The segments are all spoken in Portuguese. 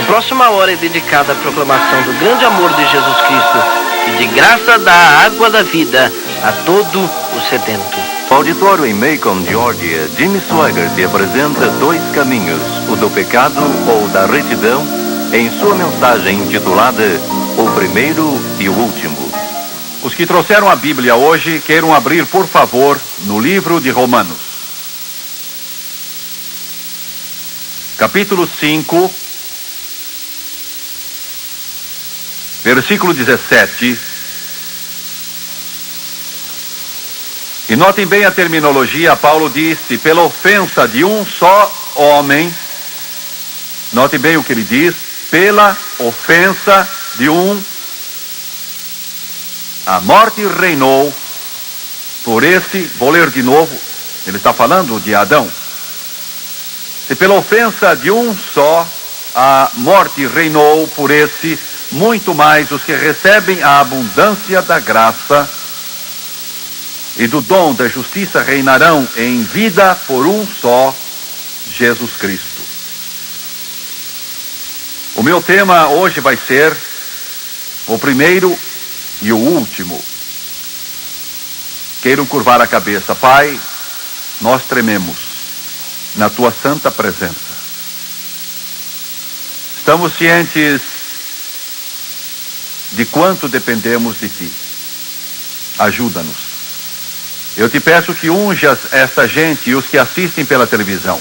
A próxima hora é dedicada à proclamação do grande amor de Jesus Cristo, que de graça dá a água da vida a todo o sedento. No auditório em Macon, Georgia, Jimmy Swaggart apresenta dois caminhos, o do pecado ou da retidão, em sua mensagem intitulada O Primeiro e o Último. Os que trouxeram a Bíblia hoje, queiram abrir, por favor, no livro de Romanos. Capítulo 5, versículo 17. E notem bem a terminologia. Paulo disse, pela ofensa de um só homem. Notem bem o que ele diz, pela ofensa de um, a morte reinou por esse. Vou ler de novo, ele está falando de Adão. Se pela ofensa de um só a morte reinou por esse, muito mais os que recebem a abundância da graça e do dom da justiça reinarão em vida por um só, Jesus Cristo. O meu tema hoje vai ser o primeiro e o último. Queiram curvar a cabeça. Pai, nós trememos na tua santa presença. Estamos cientes de quanto dependemos de ti. Ajuda-nos. Eu te peço que unjas esta gente e os que assistem pela televisão.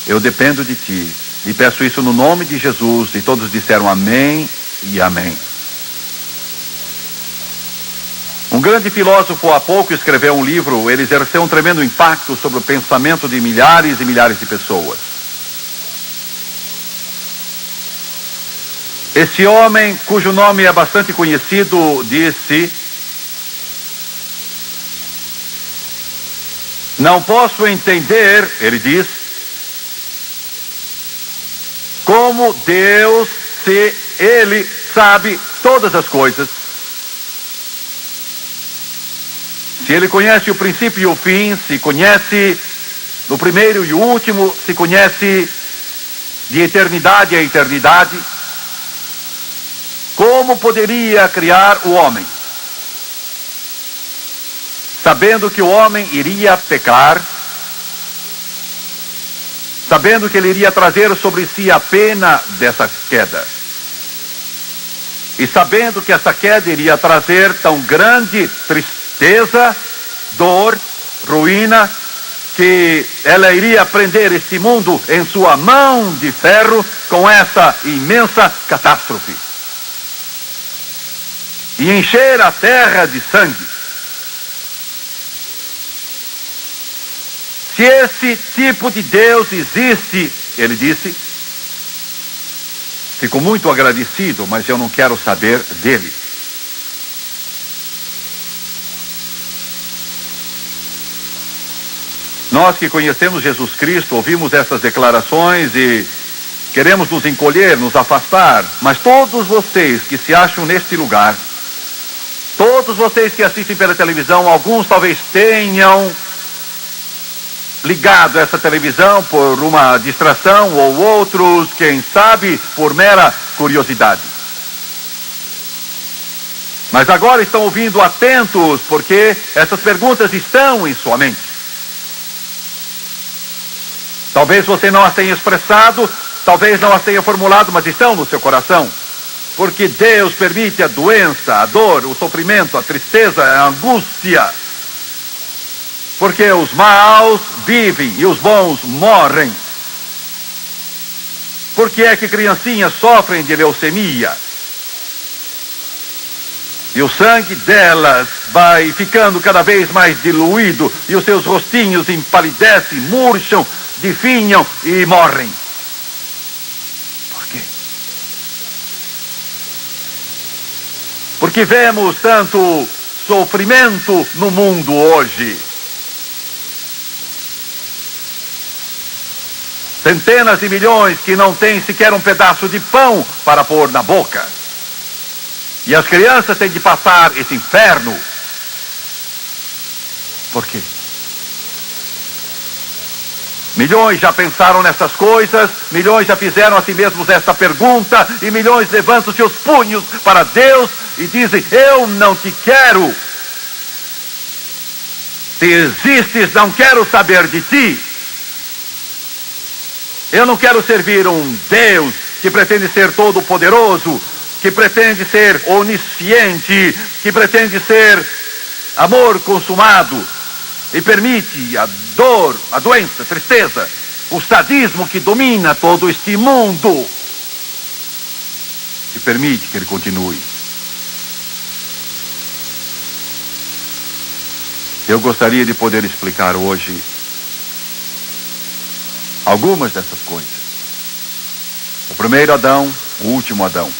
Eu dependo de ti. E peço isso no nome de Jesus. E todos disseram amém e amém. Um grande filósofo há pouco escreveu um livro. Ele exerceu um tremendo impacto sobre o pensamento de milhares e milhares de pessoas. Esse homem, cujo nome é bastante conhecido, disse: não posso entender, ele diz, como Deus, se Ele sabe todas as coisas, se Ele conhece o princípio e o fim, se conhece o primeiro e o último, se conhece de eternidade a eternidade, como poderia criar o homem? Sabendo que o homem iria pecar, sabendo que ele iria trazer sobre si a pena dessa queda, e sabendo que essa queda iria trazer tão grande tristeza, dor, ruína, que ela iria prender este mundo em sua mão de ferro com essa imensa catástrofe e encher a terra de sangue. Se esse tipo de Deus existe, ele disse, fico muito agradecido, mas eu não quero saber dele. Nós que conhecemos Jesus Cristo, ouvimos essas declarações e queremos nos encolher, nos afastar, mas todos vocês que se acham neste lugar, todos vocês que assistem pela televisão, alguns talvez tenham ligado essa televisão por uma distração, ou outros, quem sabe, por mera curiosidade. Mas agora estão ouvindo atentos, porque essas perguntas estão em sua mente. Talvez você não as tenha expressado, talvez não as tenha formulado, mas estão no seu coração. Porque Deus permite a doença, a dor, o sofrimento, a tristeza, a angústia. Porque os maus vivem e os bons morrem. Por que é que criancinhas sofrem de leucemia? E o sangue delas vai ficando cada vez mais diluído, e os seus rostinhos empalidecem, murcham, definham e morrem. Por quê? Porque vemos tanto sofrimento no mundo hoje. Centenas de milhões que não têm sequer um pedaço de pão para pôr na boca. E as crianças têm de passar esse inferno. Por quê? Milhões já pensaram nessas coisas, milhões já fizeram a si mesmos esta pergunta, e milhões levantam seus punhos para Deus e dizem: eu não te quero. Se existes, não quero saber de ti. Eu não quero servir um Deus que pretende ser todo-poderoso, que pretende ser onisciente, que pretende ser amor consumado e permite a dor, a doença, a tristeza, o sadismo que domina todo este mundo, e permite que ele continue. Eu gostaria de poder explicar hoje algumas dessas coisas. O primeiro Adão, o último Adão.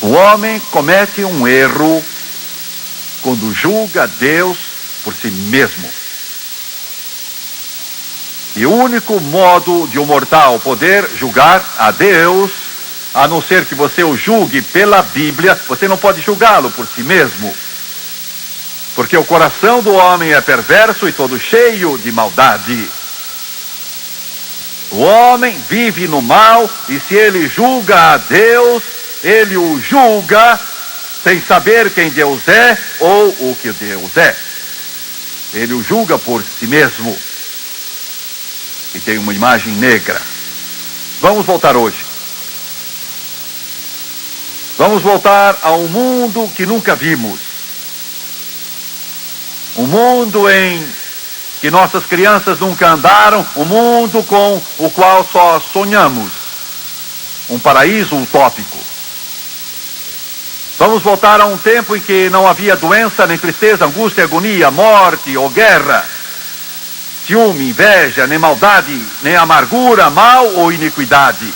O homem comete um erro quando julga Deus por si mesmo. E o único modo de um mortal poder julgar a Deus, a não ser que você o julgue pela Bíblia, você não pode julgá-lo por si mesmo. Porque o coração do homem é perverso e todo cheio de maldade. O homem vive no mal, e se ele julga a Deus, ele o julga sem saber quem Deus é ou o que Deus é. Ele o julga por si mesmo. E tem uma imagem negra. Vamos voltar hoje. Vamos voltar a um mundo que nunca vimos. Um mundo em que nossas crianças nunca andaram, um mundo com o qual só sonhamos. Um paraíso utópico. Vamos voltar a um tempo em que não havia doença, nem tristeza, angústia, agonia, morte ou guerra, ciúme, inveja, nem maldade, nem amargura, mal ou iniquidade.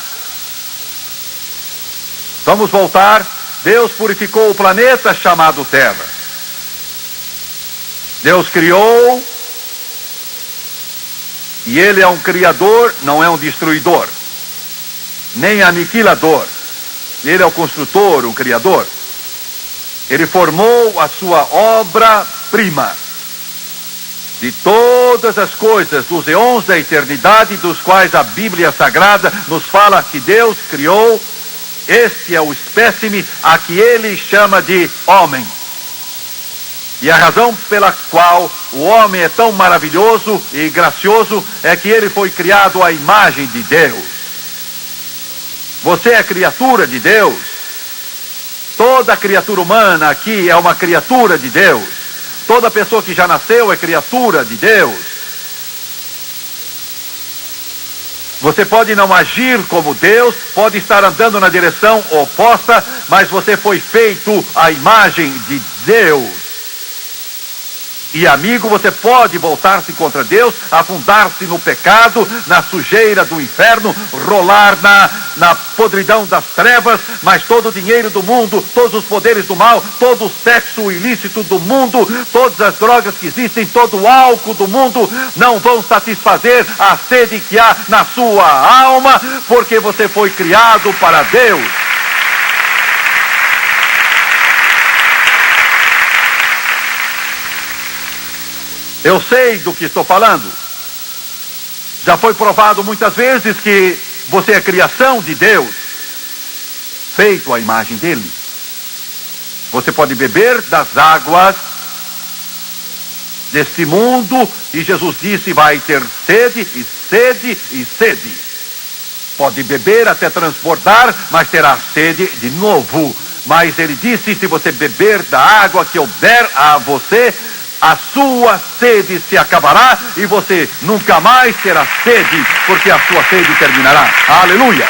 Vamos voltar. Deus purificou o planeta chamado Terra. Deus criou, e Ele é um criador, não é um destruidor, nem aniquilador. Ele é o construtor, o criador. Ele formou a sua obra-prima. De todas as coisas, dos eons da eternidade, dos quais a Bíblia Sagrada nos fala que Deus criou, este é o espécime a que Ele chama de homem. E a razão pela qual o homem é tão maravilhoso e gracioso é que ele foi criado à imagem de Deus. Você é criatura de Deus. Toda criatura humana aqui é uma criatura de Deus. Toda pessoa que já nasceu é criatura de Deus. Você pode não agir como Deus, pode estar andando na direção oposta, mas você foi feito à imagem de Deus. E amigo, você pode voltar-se contra Deus, afundar-se no pecado, na sujeira do inferno, rolar na podridão das trevas, mas todo o dinheiro do mundo, todos os poderes do mal, todo o sexo ilícito do mundo, todas as drogas que existem, todo o álcool do mundo, não vão satisfazer a sede que há na sua alma, porque você foi criado para Deus. Eu sei do que estou falando. Já foi provado muitas vezes que você é criação de Deus, feito à imagem dele. Você pode beber das águas deste mundo, e Jesus disse: vai ter sede e sede e sede. Pode beber até transbordar, mas terá sede de novo. Mas ele disse: se você beber da água que eu der a você, a sua sede se acabará e você nunca mais terá sede, porque a sua sede terminará. Aleluia!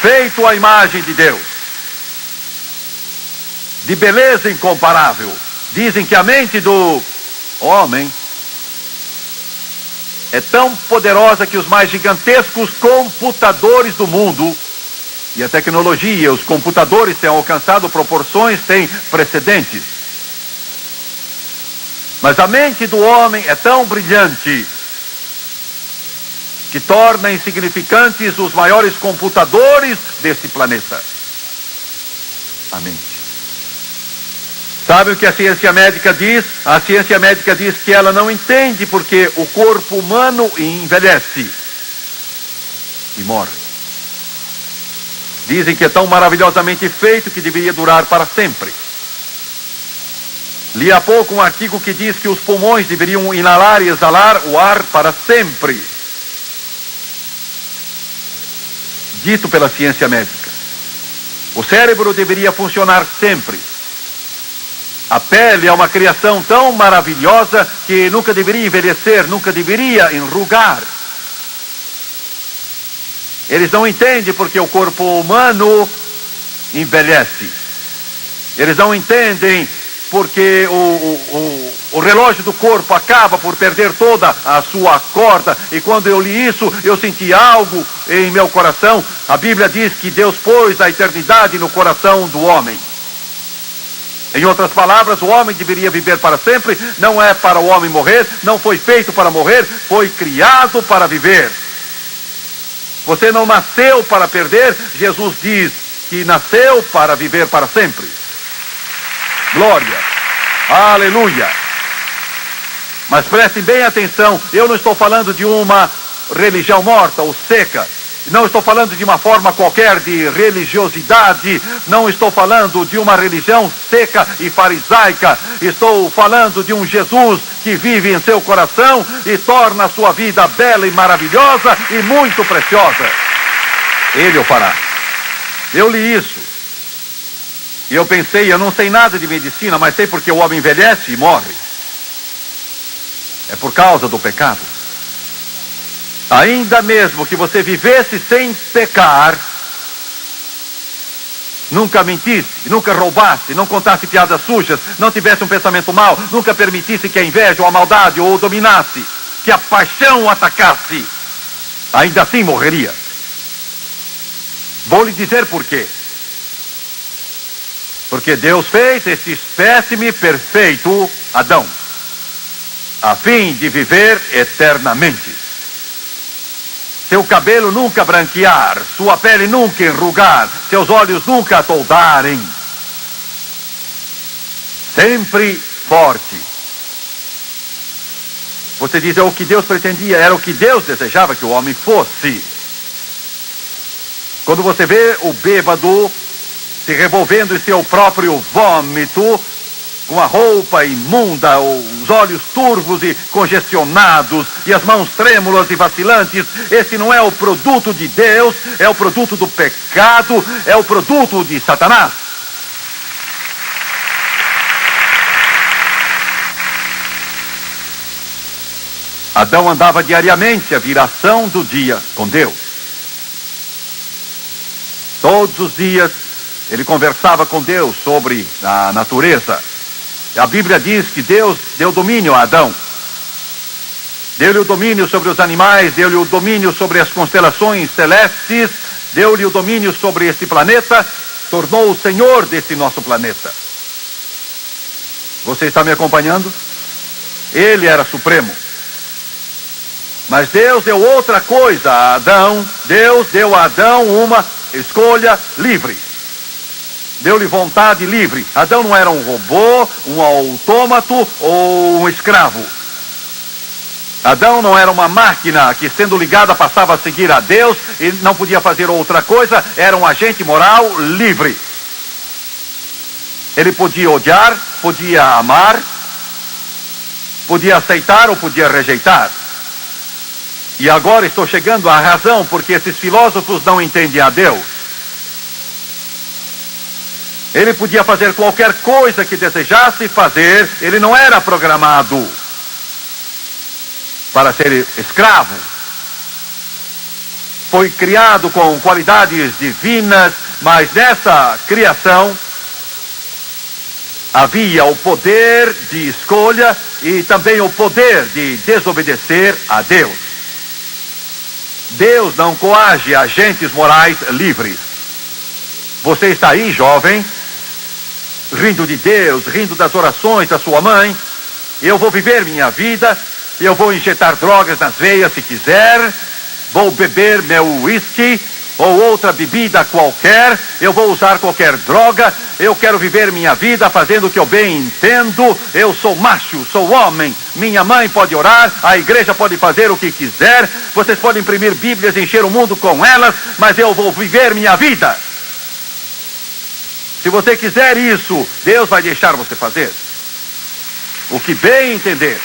Feito à imagem de Deus, de beleza incomparável. Dizem que a mente do homem é tão poderosa que os mais gigantescos computadores do mundo, e a tecnologia, os computadores têm alcançado proporções sem precedentes. Mas a mente do homem é tão brilhante que torna insignificantes os maiores computadores deste planeta. A mente. Sabe o que a ciência médica diz? A ciência médica diz que ela não entende porque o corpo humano envelhece e morre. Dizem que é tão maravilhosamente feito que deveria durar para sempre. Li há pouco um artigo que diz que os pulmões deveriam inalar e exalar o ar para sempre. Dito pela ciência médica. O cérebro deveria funcionar sempre. A pele é uma criação tão maravilhosa que nunca deveria envelhecer, nunca deveria enrugar. Eles não entendem porque o corpo humano envelhece. Eles não entendem porque o relógio do corpo acaba por perder toda a sua corda. E quando eu li isso, eu senti algo em meu coração. A Bíblia diz que Deus pôs a eternidade no coração do homem. Em outras palavras, o homem deveria viver para sempre. Não é para o homem morrer, não foi feito para morrer, foi criado para viver. Você não nasceu para perder. Jesus diz que nasceu para viver para sempre. Glória, aleluia. Mas prestem bem atenção, eu não estou falando de uma religião morta ou seca. Não estou falando de uma forma qualquer de religiosidade. Não estou falando de uma religião seca e farisaica. Estou falando de um Jesus que vive em seu coração e torna a sua vida bela e maravilhosa e muito preciosa. Ele o fará. Eu li isso. E eu pensei, eu não sei nada de medicina, mas sei porque o homem envelhece e morre. É por causa do pecado. Ainda mesmo que você vivesse sem pecar, nunca mentisse, nunca roubasse, não contasse piadas sujas, não tivesse um pensamento mau, nunca permitisse que a inveja ou a maldade o dominasse, que a paixão o atacasse, ainda assim morreria. Vou lhe dizer por quê. Porque Deus fez esse espécime perfeito, Adão, a fim de viver eternamente. Seu cabelo nunca branquear, sua pele nunca enrugar, seus olhos nunca atoldarem. Sempre forte. Você diz, é o que Deus pretendia, era o que Deus desejava que o homem fosse. Quando você vê o bêbado se revolvendo em seu próprio vômito, com a roupa imunda, os olhos turvos e congestionados, e as mãos trêmulas e vacilantes, esse não é o produto de Deus, é o produto do pecado, é o produto de Satanás. Adão andava diariamente a viração do dia com Deus. Todos os dias ele conversava com Deus sobre a natureza. A Bíblia diz que Deus deu domínio a Adão. Deu-lhe o domínio sobre os animais, deu-lhe o domínio sobre as constelações celestes, deu-lhe o domínio sobre este planeta, tornou o Senhor desse nosso planeta. Você está me acompanhando? Ele era supremo. Mas Deus deu outra coisa a Adão. Deus deu a Adão uma escolha livre. Deu-lhe vontade livre. Adão não era um robô, um autômato ou um escravo. Adão não era uma máquina que, sendo ligada, passava a seguir a Deus e não podia fazer outra coisa. Era um agente moral livre. Ele podia odiar, podia amar, podia aceitar ou podia rejeitar. E agora estou chegando à razão porque esses filósofos não entendem a Deus. Ele podia fazer qualquer coisa que desejasse fazer. Ele não era programado para ser escravo. Foi criado com qualidades divinas, mas nessa criação havia o poder de escolha e também o poder de desobedecer a Deus. Deus não coage agentes morais livres. Você está aí, jovem, rindo de Deus, rindo das orações da sua mãe. Eu vou viver minha vida, eu vou injetar drogas nas veias se quiser, vou beber meu whisky, ou outra bebida qualquer, eu vou usar qualquer droga, eu quero viver minha vida fazendo o que eu bem entendo, eu sou macho, sou homem, minha mãe pode orar, a igreja pode fazer o que quiser, vocês podem imprimir bíblias e encher o mundo com elas, mas eu vou viver minha vida. Se você quiser isso, Deus vai deixar você fazer o que bem entender.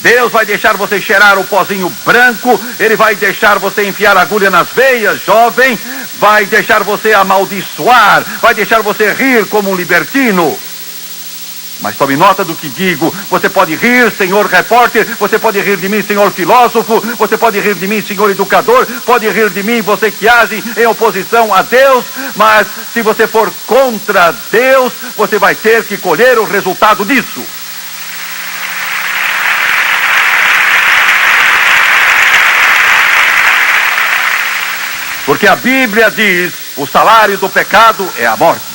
Deus vai deixar você cheirar o pozinho branco, Ele vai deixar você enfiar agulha nas veias, jovem, vai deixar você amaldiçoar, vai deixar você rir como um libertino. Mas tome nota do que digo, você pode rir, senhor repórter, você pode rir de mim, senhor filósofo, você pode rir de mim, senhor educador, pode rir de mim, você que age em oposição a Deus, mas se você for contra Deus, você vai ter que colher o resultado disso. Porque a Bíblia diz, o salário do pecado é a morte.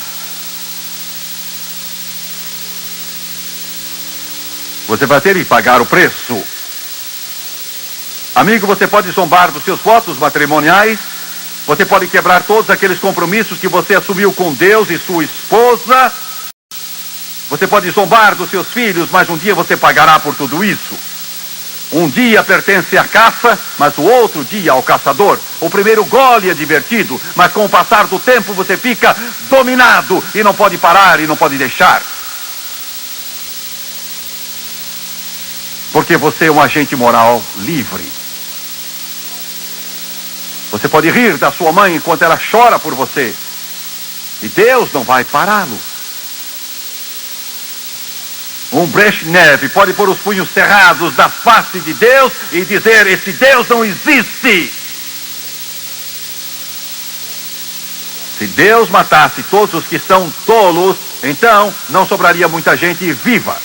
Você vai ter que pagar o preço. Amigo, você pode zombar dos seus votos matrimoniais, você pode quebrar todos aqueles compromissos que você assumiu com Deus e sua esposa, você pode zombar dos seus filhos, mas um dia você pagará por tudo isso. Um dia pertence à caça, mas o outro dia ao caçador. O primeiro gole é divertido, mas com o passar do tempo você fica dominado e não pode parar e não pode deixar. Porque você é um agente moral livre. Você pode rir da sua mãe enquanto ela chora por você, e Deus não vai pará-lo. Um Brezhnev pode pôr os punhos cerrados da face de Deus e dizer, esse Deus não existe. Se Deus matasse todos os que são tolos, então não sobraria muita gente viva.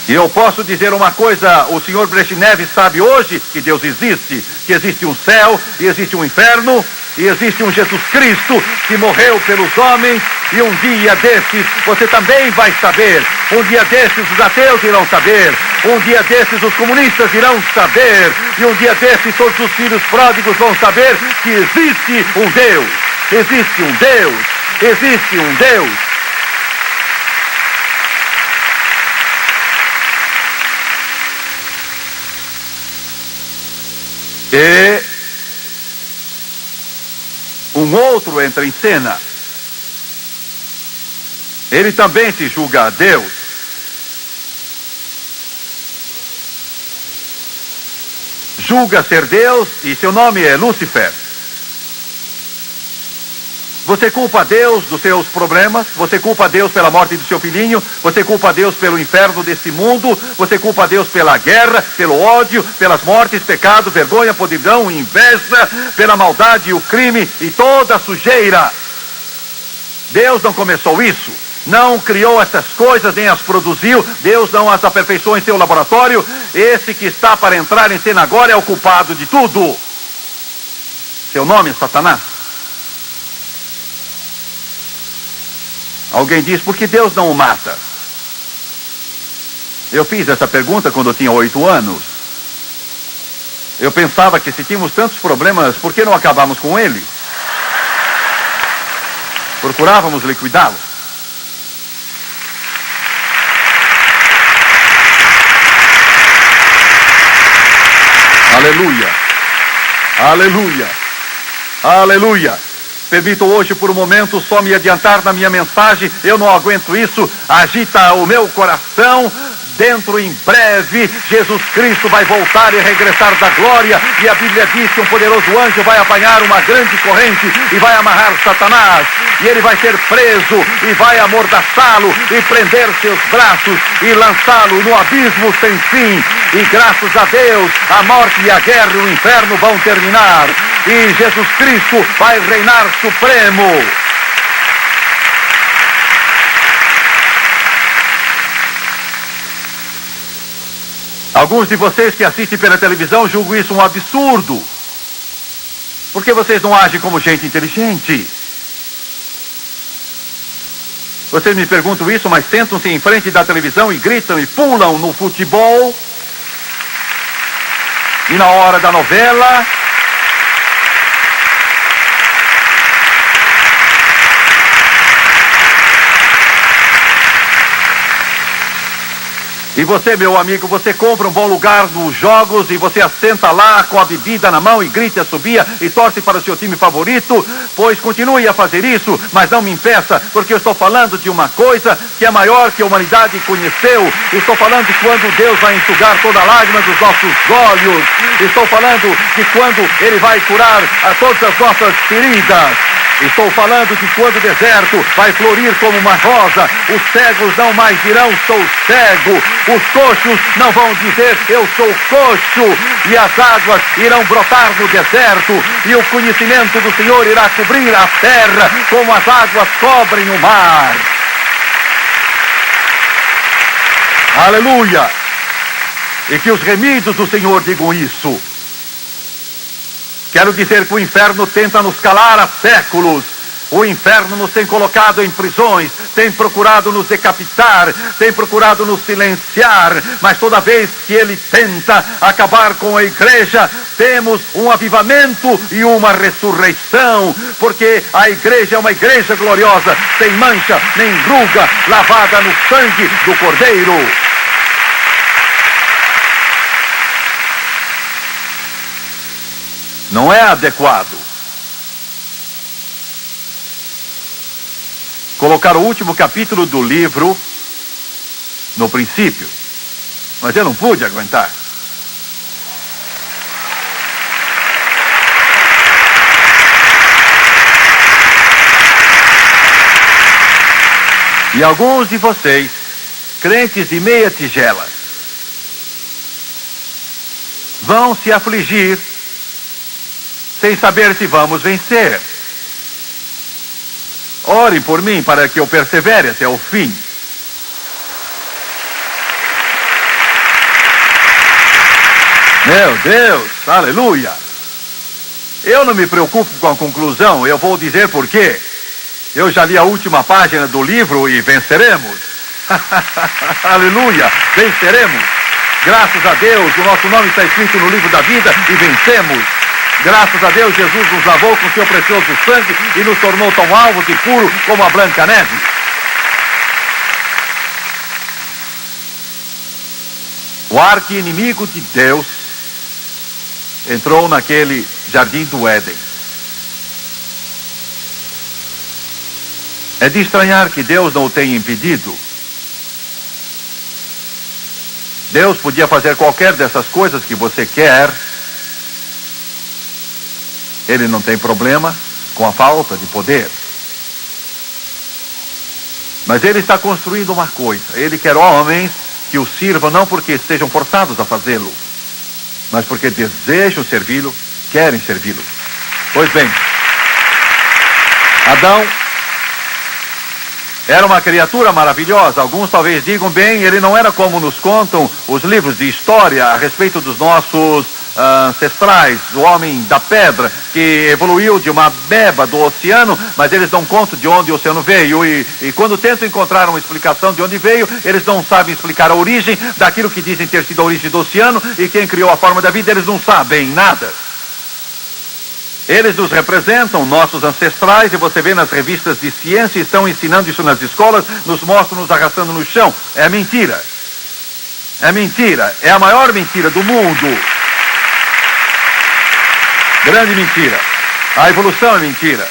E eu posso dizer uma coisa, o senhor Brezhnev sabe hoje que Deus existe, que existe um céu e existe um inferno, e existe um Jesus Cristo que morreu pelos homens, e um dia desses você também vai saber, um dia desses os ateus irão saber, um dia desses os comunistas irão saber, e um dia desses todos os filhos pródigos vão saber que existe um Deus, existe um Deus, existe um Deus. E um outro entra em cena. Ele também se julga a Deus. Julga ser Deus e seu nome é Lúcifer. Você culpa a Deus dos seus problemas, você culpa a Deus pela morte do seu filhinho, você culpa a Deus pelo inferno desse mundo, você culpa a Deus pela guerra, pelo ódio, pelas mortes, pecado, vergonha, podridão, inveja, pela maldade e o crime e toda a sujeira. Deus não começou isso, não criou essas coisas, nem as produziu, Deus não as aperfeiçoou em seu laboratório. Esse que está para entrar em cena agora é o culpado de tudo. Seu nome é Satanás. Alguém diz, por que Deus não o mata? Eu fiz essa pergunta quando eu tinha 8 anos. Eu pensava que se tínhamos tantos problemas, por que não acabamos com ele? Procurávamos liquidá-lo. Aleluia! Aleluia! Aleluia! Permito hoje por um momento só me adiantar na minha mensagem, eu não aguento isso, agita o meu coração. Dentro em breve, Jesus Cristo vai voltar e regressar da glória, e a Bíblia diz que um poderoso anjo vai apanhar uma grande corrente e vai amarrar Satanás, e ele vai ser preso e vai amordaçá-lo e prender seus braços e lançá-lo no abismo sem fim. E graças a Deus, a morte e a guerra e o inferno vão terminar, e Jesus Cristo vai reinar supremo. Alguns de vocês que assistem pela televisão julgam isso um absurdo. Por que vocês não agem como gente inteligente? Vocês me perguntam isso, mas sentam-se em frente da televisão e gritam e pulam no futebol. E na hora da novela, e você, meu amigo, você compra um bom lugar nos jogos e você assenta lá com a bebida na mão e grita, assobia e torce para o seu time favorito, pois continue a fazer isso, mas não me impeça, porque eu estou falando de uma coisa que é maior que a humanidade conheceu. Estou falando de quando Deus vai enxugar toda a lágrima dos nossos olhos. Estou falando de quando Ele vai curar a todas as nossas feridas. Estou falando de quando o deserto vai florir como uma rosa. Os cegos não mais dirão, sou cego. Os coxos não vão dizer, eu sou coxo. E as águas irão brotar no deserto. E o conhecimento do Senhor irá cobrir a terra, como as águas cobrem o mar. Aleluia! E que os remidos do Senhor digam isso. Quero dizer que o inferno tenta nos calar há séculos. O inferno nos tem colocado em prisões, tem procurado nos decapitar, tem procurado nos silenciar, mas toda vez que ele tenta acabar com a igreja, temos um avivamento e uma ressurreição, porque a igreja é uma igreja gloriosa, sem mancha, nem ruga, lavada no sangue do Cordeiro. Não é adequado colocar o último capítulo do livro no princípio, mas eu não pude aguentar. E alguns de vocês, crentes de meia tigela, vão se afligir sem saber se vamos vencer. Orem por mim para que eu persevere até o fim. Meu Deus, aleluia! Eu não me preocupo com a conclusão, eu vou dizer por quê. Eu já li a última página do livro e venceremos. Aleluia, venceremos. Graças a Deus, o nosso nome está escrito no livro da vida e vencemos. Graças a Deus, Jesus nos lavou com seu precioso sangue e nos tornou tão alvos e puros como a branca neve. O arqui-inimigo de Deus entrou naquele jardim do Éden. É de estranhar que Deus não o tenha impedido. Deus podia fazer qualquer dessas coisas que você quer. Ele não tem problema com a falta de poder. Mas ele está construindo uma coisa. Ele quer homens que o sirvam não porque estejam forçados a fazê-lo, mas porque desejam servi-lo, querem servi-lo. Pois bem, Adão era uma criatura maravilhosa. Alguns talvez digam, bem, ele não era como nos contam os livros de história a respeito dos nossos ancestrais, o homem da pedra, que evoluiu de uma beba do oceano, mas eles não contam de onde o oceano veio, e quando tentam encontrar uma explicação de onde veio, eles não sabem explicar a origem daquilo que dizem ter sido a origem do oceano, e quem criou a forma da vida, eles não sabem nada. Eles nos representam, nossos ancestrais, e você vê nas revistas de ciência, estão ensinando isso nas escolas, nos mostram nos arrastando no chão. É mentira. É mentira. É a maior mentira do mundo. Grande mentira. A evolução é mentira.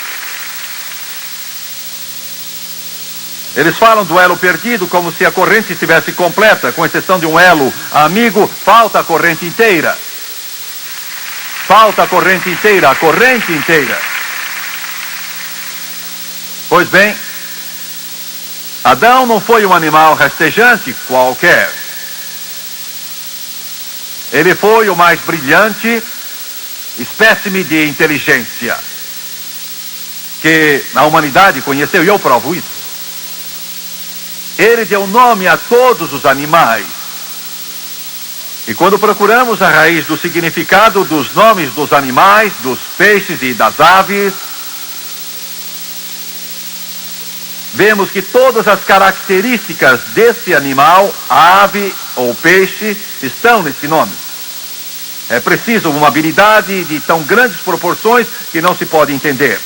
Eles falam do elo perdido como se a corrente estivesse completa, com exceção de um elo amigo, falta a corrente inteira. Falta a corrente inteira, a corrente inteira. Pois bem, Adão não foi um animal rastejante qualquer. Ele foi o mais brilhante espécime de inteligência que a humanidade conheceu, e eu provo isso. Ele deu nome a todos os animais. E quando procuramos a raiz do significado dos nomes dos animais, dos peixes e das aves, vemos que todas as características desse animal, ave ou peixe, estão nesse nome. É preciso uma habilidade de tão grandes proporções que não se pode entender.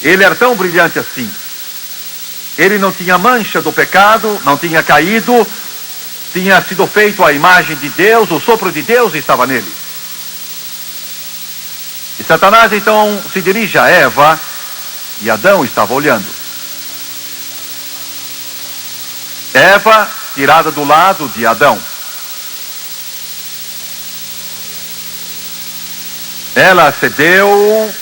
Ele era tão brilhante assim. Ele não tinha mancha do pecado, não tinha caído, tinha sido feito à imagem de Deus, o sopro de Deus estava nele. E Satanás então se dirige a Eva, e Adão estava olhando. Eva, tirada do lado de Adão. Ela cedeu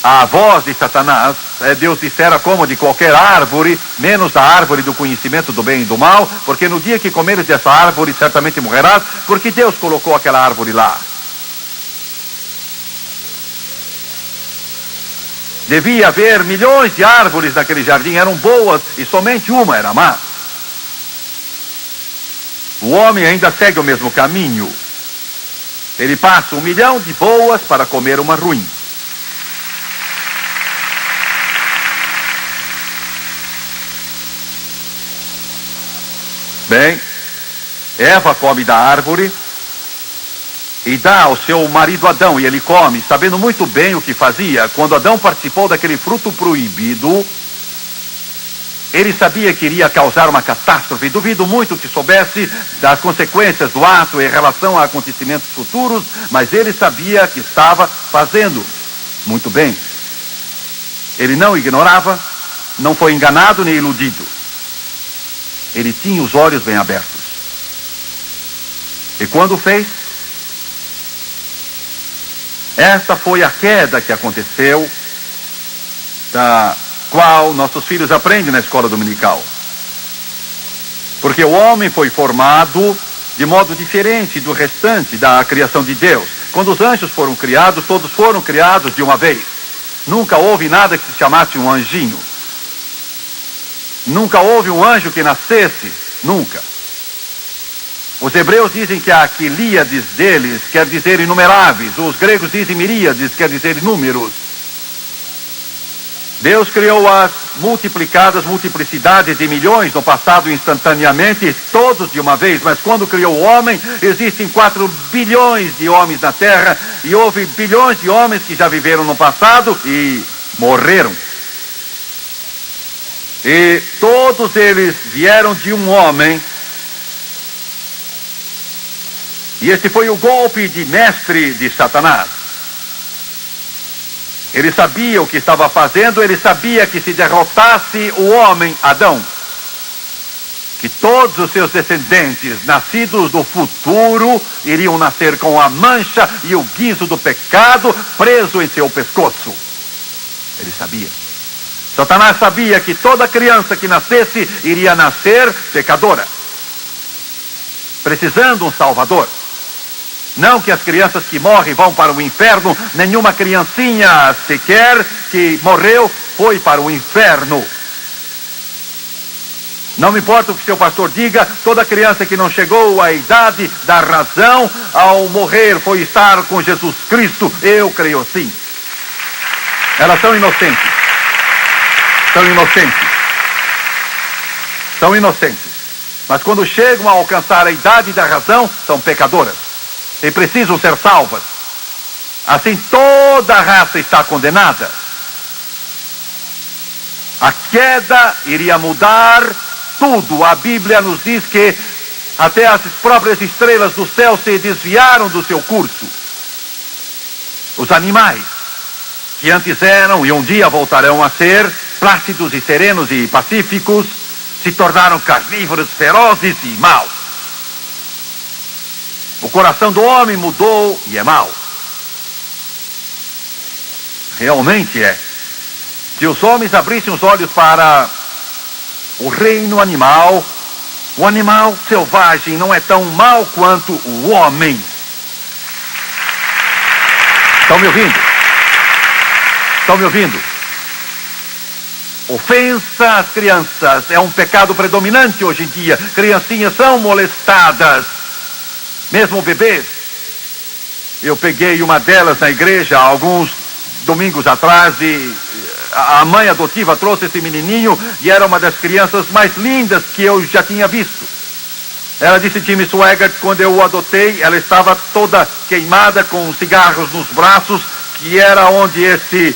à voz de Satanás. Deus dissera: como de qualquer árvore, menos da árvore do conhecimento do bem e do mal, porque no dia que comeres dessa árvore certamente morrerás, porque Deus colocou aquela árvore lá. Devia haver milhões de árvores naquele jardim, eram boas e somente uma era má. O homem ainda segue o mesmo caminho. Ele passa 1 milhão de boas para comer uma ruim. Bem, Eva come da árvore e dá ao seu marido Adão, e ele come, sabendo muito bem o que fazia. Quando Adão participou daquele fruto proibido, ele sabia que iria causar uma catástrofe. Duvido muito que soubesse das consequências do ato em relação a acontecimentos futuros, mas ele sabia que estava fazendo muito bem. Ele não ignorava, não foi enganado nem iludido. Ele tinha os olhos bem abertos. E quando fez, esta foi a queda que aconteceu, da qual nossos filhos aprendem na escola dominical. Porque o homem foi formado de modo diferente do restante da criação de Deus. Quando os anjos foram criados, todos foram criados de uma vez. Nunca houve nada que se chamasse um anjinho. Nunca houve um anjo que nascesse. Nunca. Os hebreus dizem que a quilíades deles quer dizer inumeráveis. Os gregos dizem miríades, quer dizer números. Deus criou as multiplicadas multiplicidades de milhões no passado instantaneamente, todos de uma vez. Mas quando criou o homem, existem 4 bilhões de homens na terra, e houve bilhões de homens que já viveram no passado e morreram. E todos eles vieram de um homem. E este foi o golpe de mestre de Satanás. Ele sabia o que estava fazendo, ele sabia que se derrotasse o homem, Adão, que todos os seus descendentes, nascidos do futuro, iriam nascer com a mancha e o guizo do pecado preso em seu pescoço. Ele sabia. Satanás sabia que toda criança que nascesse iria nascer pecadora, precisando de um salvador. Não que as crianças que morrem vão para o inferno, nenhuma criancinha sequer que morreu foi para o inferno. Não me importa o que seu pastor diga, toda criança que não chegou à idade da razão, ao morrer foi estar com Jesus Cristo. Eu creio assim. Elas são inocentes. São inocentes. São inocentes. Mas quando chegam a alcançar a idade da razão, são pecadoras. E precisam ser salvas. Assim toda a raça está condenada. A queda iria mudar tudo. A Bíblia nos diz que até as próprias estrelas do céu se desviaram do seu curso. Os animais, que antes eram e um dia voltarão a ser plácidos e serenos e pacíficos, se tornaram carnívoros, ferozes e maus. O coração do homem mudou e é mau. Realmente é. Se os homens abrissem os olhos para o reino animal, o animal selvagem não é tão mau quanto o homem. Estão me ouvindo? Estão me ouvindo? Ofensa às crianças é um pecado predominante hoje em dia. Criancinhas são molestadas. Mesmo bebês. Eu peguei uma delas na igreja há alguns domingos atrás e a mãe adotiva trouxe esse menininho e era uma das crianças mais lindas que eu já tinha visto. Ela disse, Jimmy Swaggart, quando eu o adotei, ela estava toda queimada com cigarros nos braços, que era onde esse,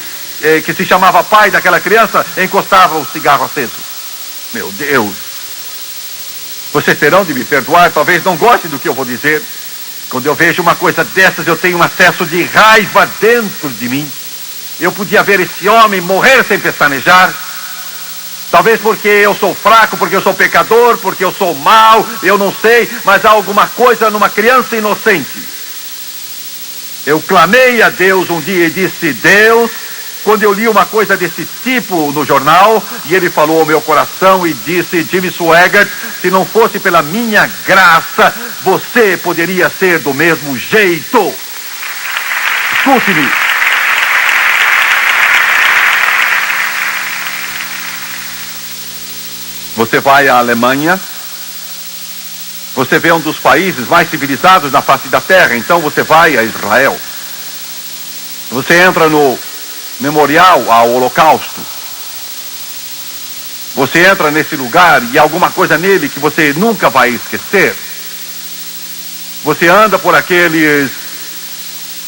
que se chamava pai daquela criança, encostava o cigarro aceso. Meu Deus! Vocês terão de me perdoar, talvez não gostem do que eu vou dizer. Quando eu vejo uma coisa dessas, eu tenho um acesso de raiva dentro de mim. Eu podia ver esse homem morrer sem pestanejar. Talvez porque eu sou fraco, porque eu sou pecador, porque eu sou mau, eu não sei, mas há alguma coisa numa criança inocente. Eu clamei a Deus um dia e disse, Deus, quando eu li uma coisa desse tipo no jornal, e ele falou ao meu coração e disse, Jimmy Swaggart, se não fosse pela minha graça, você poderia ser do mesmo jeito. Escute-me. Você vai à Alemanha, você vê um dos países mais civilizados na face da terra, então você vai a Israel. Você entra no memorial ao Holocausto. Você entra nesse lugar e há alguma coisa nele que você nunca vai esquecer. Você anda por aqueles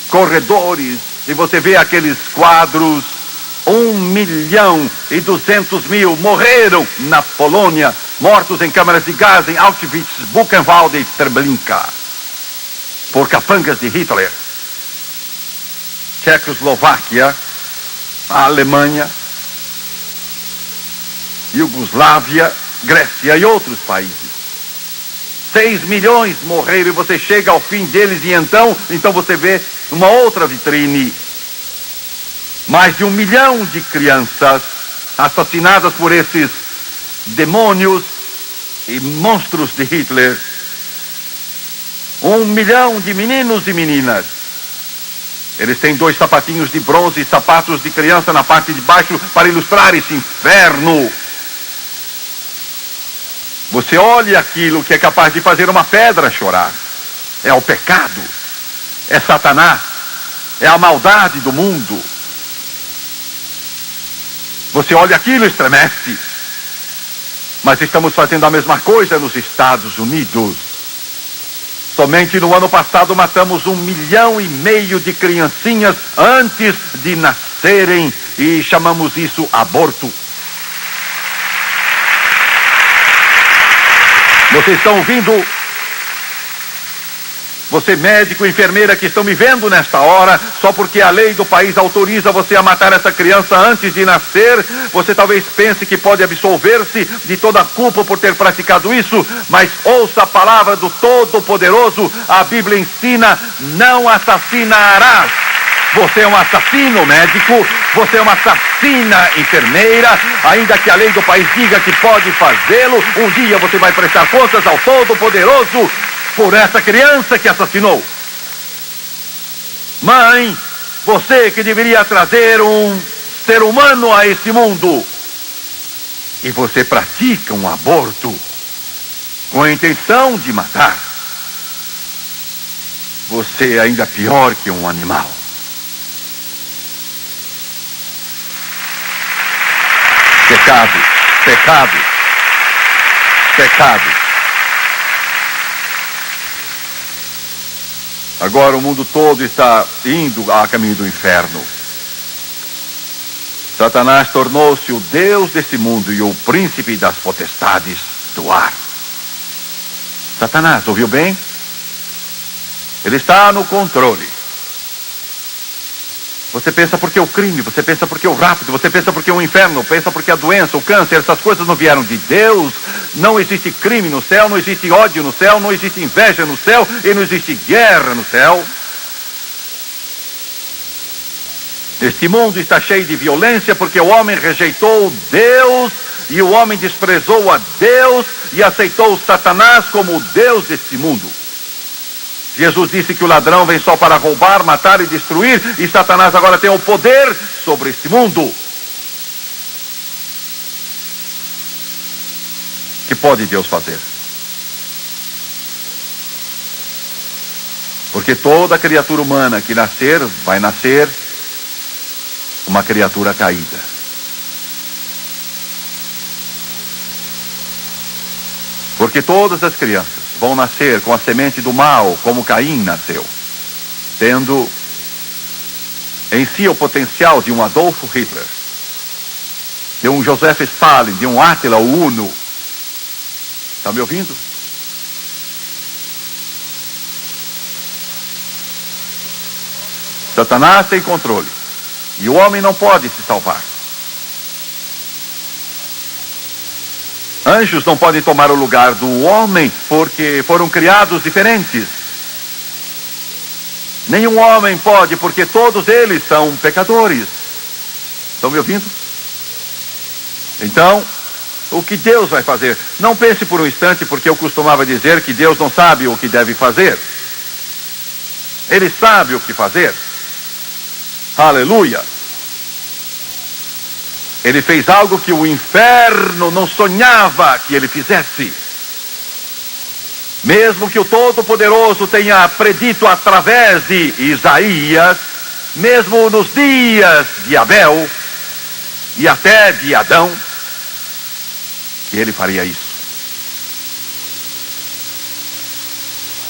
corredores e você vê aqueles quadros. 1.200.000 morreram na Polônia, mortos em câmaras de gás em Auschwitz, Buchenwald e Treblinka, por capangas de Hitler. Tchecoslováquia, a Alemanha, Iugoslávia, Grécia e outros países. 6 milhões morreram e você chega ao fim deles e então você vê uma outra vitrine. Mais de 1 milhão de crianças assassinadas por esses demônios e monstros de Hitler. 1 milhão de meninos e meninas. Eles têm 2 sapatinhos de bronze e sapatos de criança na parte de baixo para ilustrar esse inferno. Você olha aquilo que é capaz de fazer uma pedra chorar. É o pecado. É Satanás. É a maldade do mundo. Você olha aquilo e estremece. Mas estamos fazendo a mesma coisa nos Estados Unidos. Somente no ano passado matamos 1,5 milhão de criancinhas antes de nascerem e chamamos isso aborto. Vocês estão ouvindo? Você médico, enfermeira que estão me vendo nesta hora, só porque a lei do país autoriza você a matar essa criança antes de nascer, você talvez pense que pode absolver-se de toda a culpa por ter praticado isso, mas ouça a palavra do Todo-Poderoso, a Bíblia ensina, não assassinarás. Você é um assassino médico, você é uma assassina enfermeira, ainda que a lei do país diga que pode fazê-lo, um dia você vai prestar contas ao Todo-Poderoso por essa criança que assassinou. Mãe, você que deveria trazer um ser humano a esse mundo, e você pratica um aborto com a intenção de matar, você é ainda pior que um animal. Pecado, pecado, pecado. Agora o mundo todo está indo a caminho do inferno. Satanás tornou-se o Deus desse mundo e o príncipe das potestades do ar. Satanás, ouviu bem? Ele está no controle. Você pensa porque o crime, você pensa porque o rapto, você pensa porque o inferno, pensa porque a doença, o câncer, essas coisas não vieram de Deus. Não existe crime no céu, não existe ódio no céu, não existe inveja no céu e não existe guerra no céu. Este mundo está cheio de violência porque o homem rejeitou Deus e o homem desprezou a Deus e aceitou Satanás como o Deus deste mundo. Jesus disse que o ladrão vem só para roubar, matar e destruir, e Satanás agora tem o poder sobre este mundo. O que pode Deus fazer? Porque toda criatura humana que nascer, vai nascer uma criatura caída. Porque todas as crianças vão nascer com a semente do mal, como Caim nasceu, tendo em si o potencial de um Adolfo Hitler, de um Joseph Stalin, de um Átila o Uno. Está me ouvindo? Satanás tem controle e o homem não pode se salvar. Anjos não podem tomar o lugar do homem porque foram criados diferentes. Nenhum homem pode, porque todos eles são pecadores. Estão me ouvindo? Então, o que Deus vai fazer? Não pense por um instante, porque eu costumava dizer que Deus não sabe o que deve fazer. Ele sabe o que fazer. Aleluia! Ele fez algo que o inferno não sonhava que ele fizesse. Mesmo que o Todo-Poderoso tenha predito através de Isaías, mesmo nos dias de Abel e até de Adão, que ele faria isso.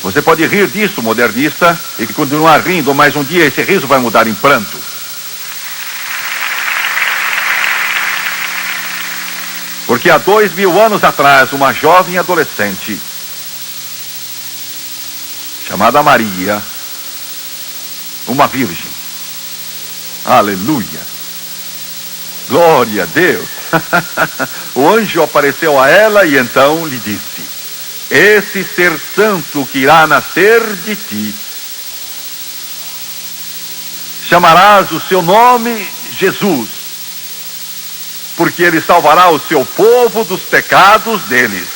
Você pode rir disso, modernista, e continuar rindo, mas um dia esse riso vai mudar em pranto. Porque há 2000 anos atrás, uma jovem adolescente, chamada Maria, uma virgem, aleluia, glória a Deus, o anjo apareceu a ela e então lhe disse: esse ser santo que irá nascer de ti, chamarás o seu nome Jesus, porque ele salvará o seu povo dos pecados deles.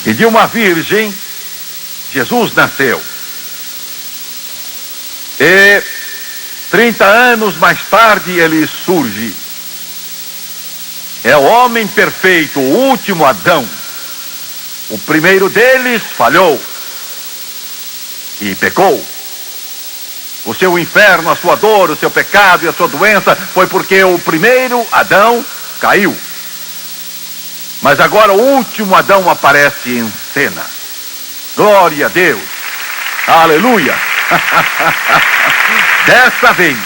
E de uma virgem, Jesus nasceu. E 30 anos mais tarde ele surge. É o homem perfeito, o último Adão. O primeiro deles falhou e pecou. O seu inferno, a sua dor, o seu pecado e a sua doença foi porque o primeiro Adão caiu. Mas agora o último Adão aparece em cena. Glória a Deus. Aleluia. Dessa vez,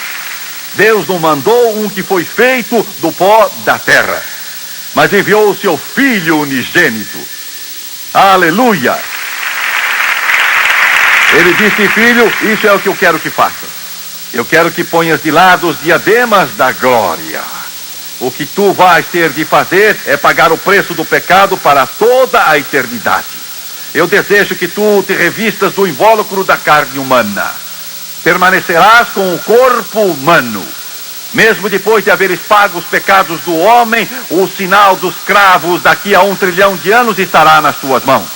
Deus não mandou um que foi feito do pó da terra, mas enviou o seu Filho unigênito. Aleluia. Ele disse: filho, isso é o que eu quero que faças. Eu quero que ponhas de lado os diademas da glória. O que tu vais ter de fazer é pagar o preço do pecado para toda a eternidade. Eu desejo que tu te revistas do invólucro da carne humana. Permanecerás com o corpo humano. Mesmo depois de haveres pago os pecados do homem, o sinal dos cravos daqui a 1 trilhão de anos estará nas tuas mãos.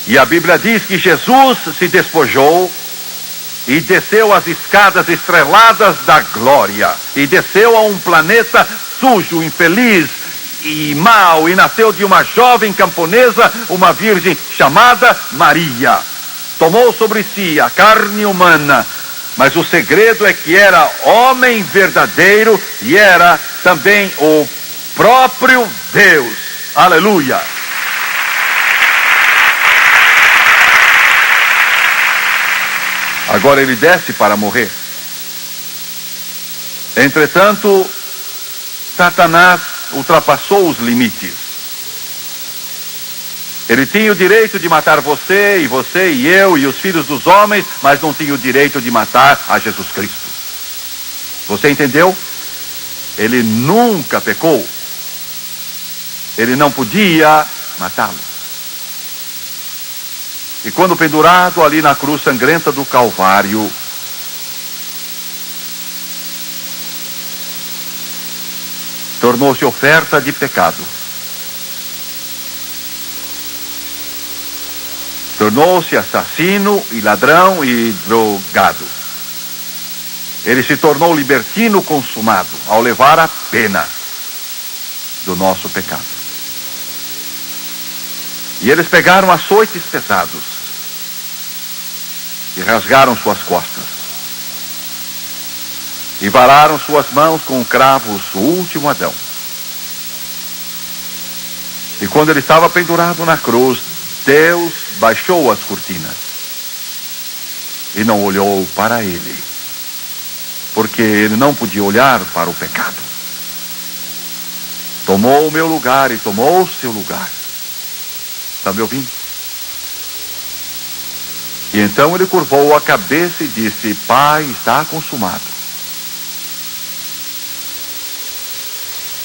E a Bíblia diz que Jesus se despojou e desceu as escadas estreladas da glória, e desceu a um planeta sujo, infeliz e mau, e nasceu de uma jovem camponesa, uma virgem chamada Maria. Tomou sobre si a carne humana, mas o segredo é que era homem verdadeiro e era também o próprio Deus. Aleluia. Agora ele desce para morrer. Entretanto, Satanás ultrapassou os limites. Ele tinha o direito de matar você e eu e os filhos dos homens, mas não tinha o direito de matar a Jesus Cristo. Você entendeu? Ele nunca pecou. Ele não podia matá-lo. E quando pendurado ali na cruz sangrenta do Calvário, tornou-se oferta de pecado. Tornou-se assassino e ladrão e drogado. Ele se tornou libertino consumado ao levar a pena do nosso pecado. E eles pegaram açoites pesados e rasgaram suas costas. e vararam suas mãos com cravos o último Adão. E quando ele estava pendurado na cruz, Deus baixou as cortinas e não olhou para ele, porque ele não podia olhar para o pecado. Tomou o meu lugar e tomou o seu lugar. Está me ouvindo? E então ele curvou a cabeça e disse: Pai, está consumado.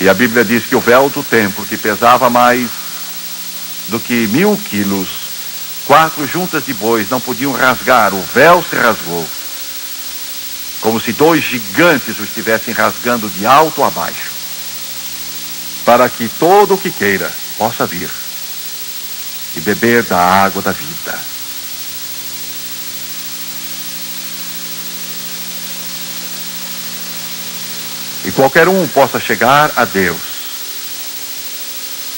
E a Bíblia diz que o véu do templo, que pesava mais do que 1000 quilos, 4 juntas de bois não podiam rasgar, o véu se rasgou, como se 2 gigantes o estivessem rasgando de alto a baixo, para que todo o que queira possa vir e beber da água da vida. E qualquer um possa chegar a Deus,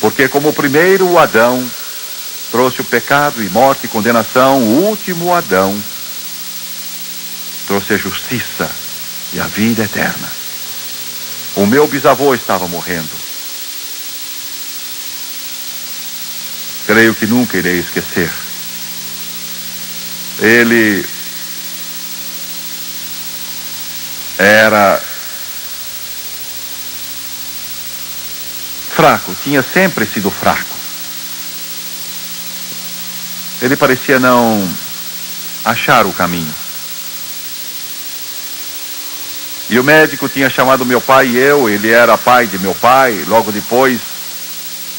porque como o primeiro Adão trouxe o pecado e morte e condenação, o último Adão trouxe a justiça e a vida eterna. O meu bisavô estava morrendo. Creio que nunca irei esquecer. Ele era fraco, tinha sempre sido fraco. Ele parecia não achar o caminho. E o médico tinha chamado meu pai e eu, ele era pai de meu pai, logo depois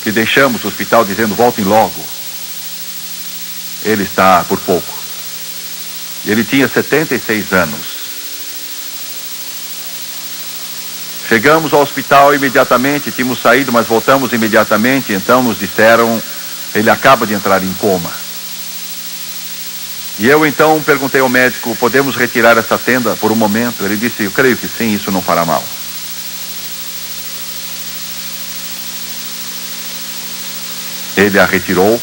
que deixamos o hospital, dizendo: voltem logo. Ele está por pouco. Ele tinha 76 anos. Chegamos ao hospital imediatamente, tínhamos saído, mas voltamos imediatamente. Então nos disseram: ele acaba de entrar em coma. E eu então perguntei ao médico: podemos retirar essa tenda por um momento? Ele disse: eu creio que sim, isso não fará mal. Ele a retirou.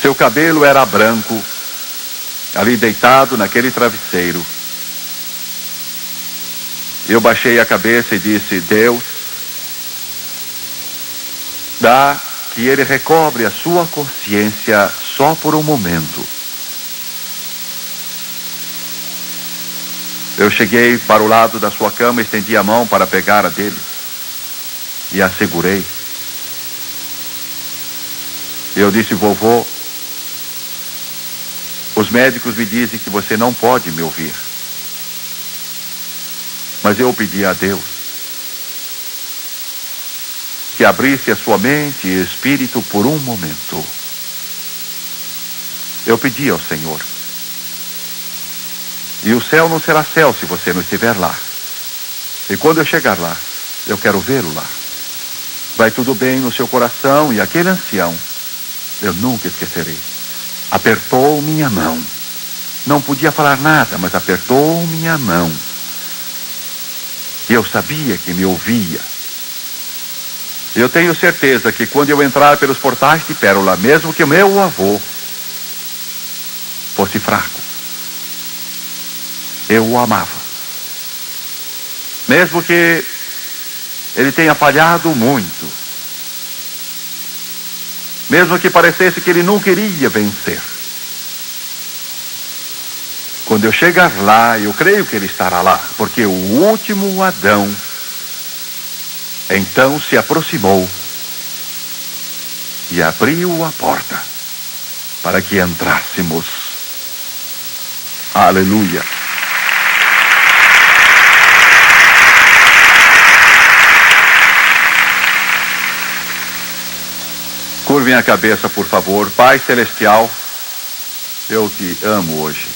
Seu cabelo era branco, ali deitado naquele travesseiro. Eu baixei a cabeça e disse: Deus, dá que ele recobre a sua consciência só por um momento. Eu cheguei para o lado da sua cama, estendi a mão para pegar a dele e a segurei. Eu disse: vovô, os médicos me dizem que você não pode me ouvir. Mas eu pedi a Deus que abrisse a sua mente e espírito por um momento. Eu pedi ao Senhor. E o céu não será céu se você não estiver lá. E quando eu chegar lá, eu quero vê-lo lá. Vai tudo bem no seu coração? E aquele ancião, eu nunca esquecerei, apertou minha mão. Não podia falar nada, mas apertou minha mão. E eu sabia que me ouvia. Eu tenho certeza que quando eu entrar pelos portais de Pérola, mesmo que o meu avô fosse fraco, eu o amava. Mesmo que ele tenha falhado muito, mesmo que parecesse que ele não queria vencer, quando eu chegar lá, eu creio que ele estará lá, porque o último Adão então se aproximou e abriu a porta para que entrássemos. Aleluia. Curvem a cabeça, por favor. Pai Celestial, eu te amo hoje.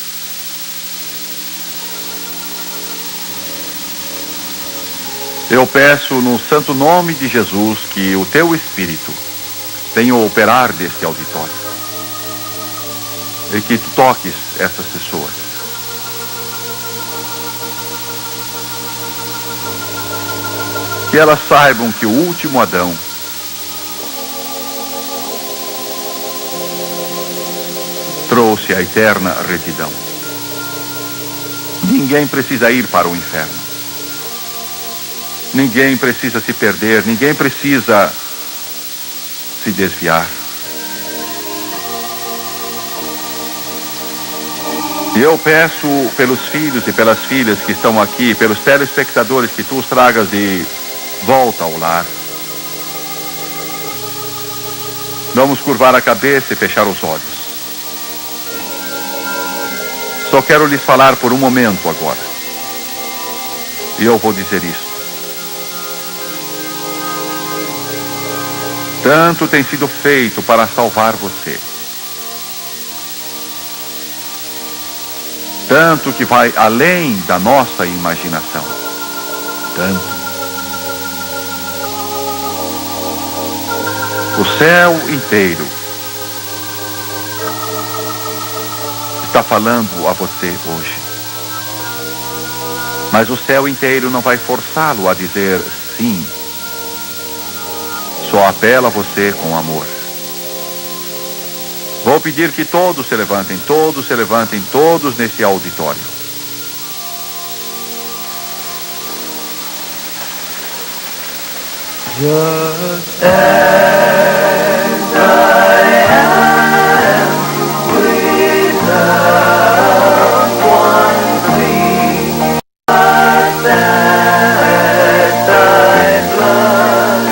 Eu peço no santo nome de Jesus que o teu Espírito venha operar deste auditório e que tu toques essas pessoas. Que elas saibam que o último Adão trouxe trouxe a eterna retidão. Ninguém precisa ir para o inferno. Ninguém precisa se perder, ninguém precisa se desviar. E eu peço pelos filhos e pelas filhas que estão aqui, pelos telespectadores, que tu os tragas de volta ao lar. Vamos curvar a cabeça e fechar os olhos. Só quero lhes falar por um momento agora. E eu vou dizer isto. Tanto tem sido feito para salvar você. Tanto que vai além da nossa imaginação. Tanto. O céu inteiro está falando a você hoje. Mas o céu inteiro não vai forçá-lo a dizer sim. Só apela a você com amor. Vou pedir que todos se levantem, todos nesse auditório. Just as I am, without one plea, but that thy blood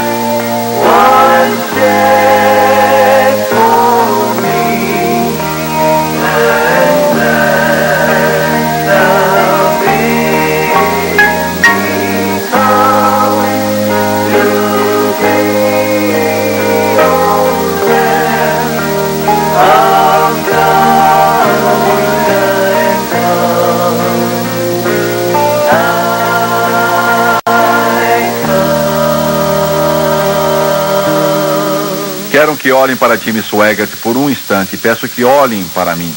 was shed for me, and that thou bidst me come to Quero que olhem para Jimmy Swaggart por um instante. Peço que olhem para mim.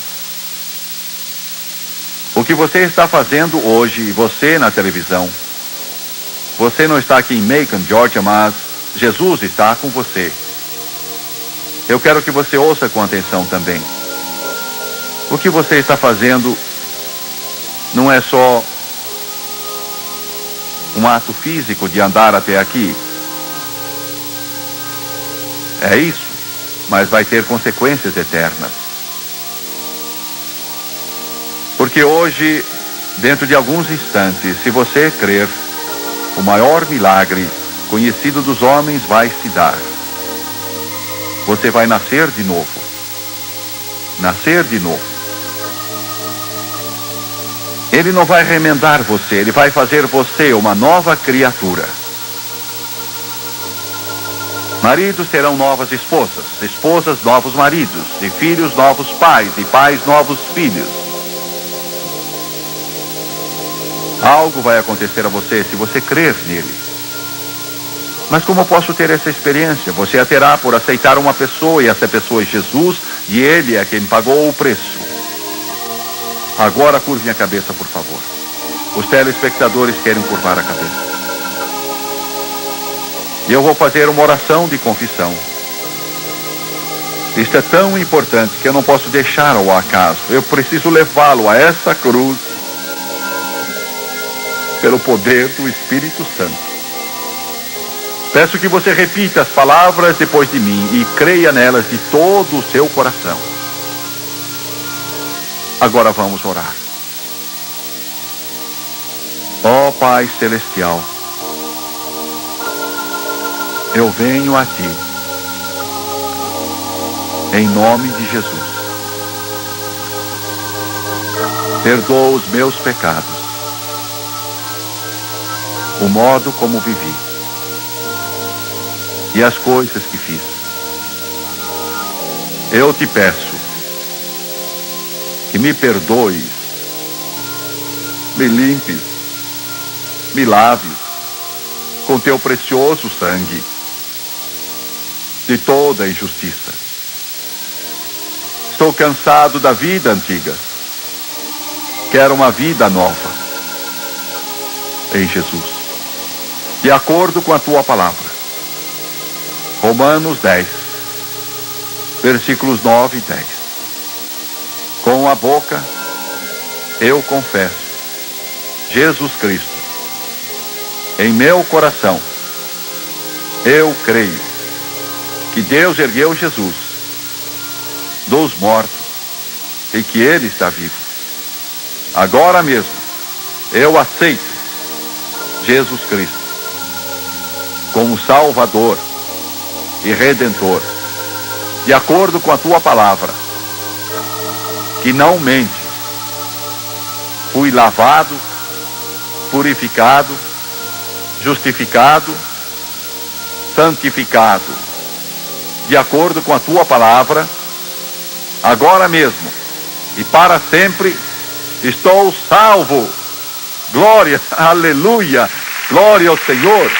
O que você está fazendo hoje, você na televisão, você não está aqui em Macon, Georgia, mas Jesus está com você. Eu quero que você ouça com atenção também. O que você está fazendo não é só um ato físico de andar até aqui. É isso, mas vai ter consequências eternas. Porque hoje, dentro de alguns instantes, se você crer, o maior milagre conhecido dos homens vai se dar. Você vai nascer de novo. Nascer de novo. Ele não vai remendar você, ele vai fazer você uma nova criatura. Maridos terão novas esposas, esposas novos maridos, e filhos novos pais, e pais novos filhos. Algo vai acontecer a você se você crer nele. Mas como posso ter essa experiência? Você a terá por aceitar uma pessoa, e essa pessoa é Jesus, e ele é quem pagou o preço. Agora curve a cabeça, por favor. Os telespectadores querem curvar a cabeça. E eu vou fazer uma oração de confissão. Isto é tão importante que eu não posso deixar ao acaso. Eu preciso levá-lo a essa cruz pelo poder do Espírito Santo. Peço que você repita as palavras depois de mim e creia nelas de todo o seu coração. Agora vamos orar. Ó Pai Celestial, eu venho a Ti, em nome de Jesus. Perdoa os meus pecados, o modo como vivi e as coisas que fiz. Eu te peço que me perdoes, me limpes, me laves com Teu precioso sangue de toda a injustiça. Estou cansado da vida antiga. Quero uma vida nova em Jesus, de acordo com a Tua palavra. Romanos 10, versículos 9 e 10. Com a boca, eu confesso Jesus Cristo. Em meu coração, eu creio que Deus ergueu Jesus dos mortos e que Ele está vivo. Agora mesmo, eu aceito Jesus Cristo como Salvador e Redentor, de acordo com a Tua palavra, que não mente. Fui lavado, purificado, justificado, santificado, de acordo com a Tua palavra, agora mesmo e para sempre estou salvo. Glória, aleluia, glória ao Senhor.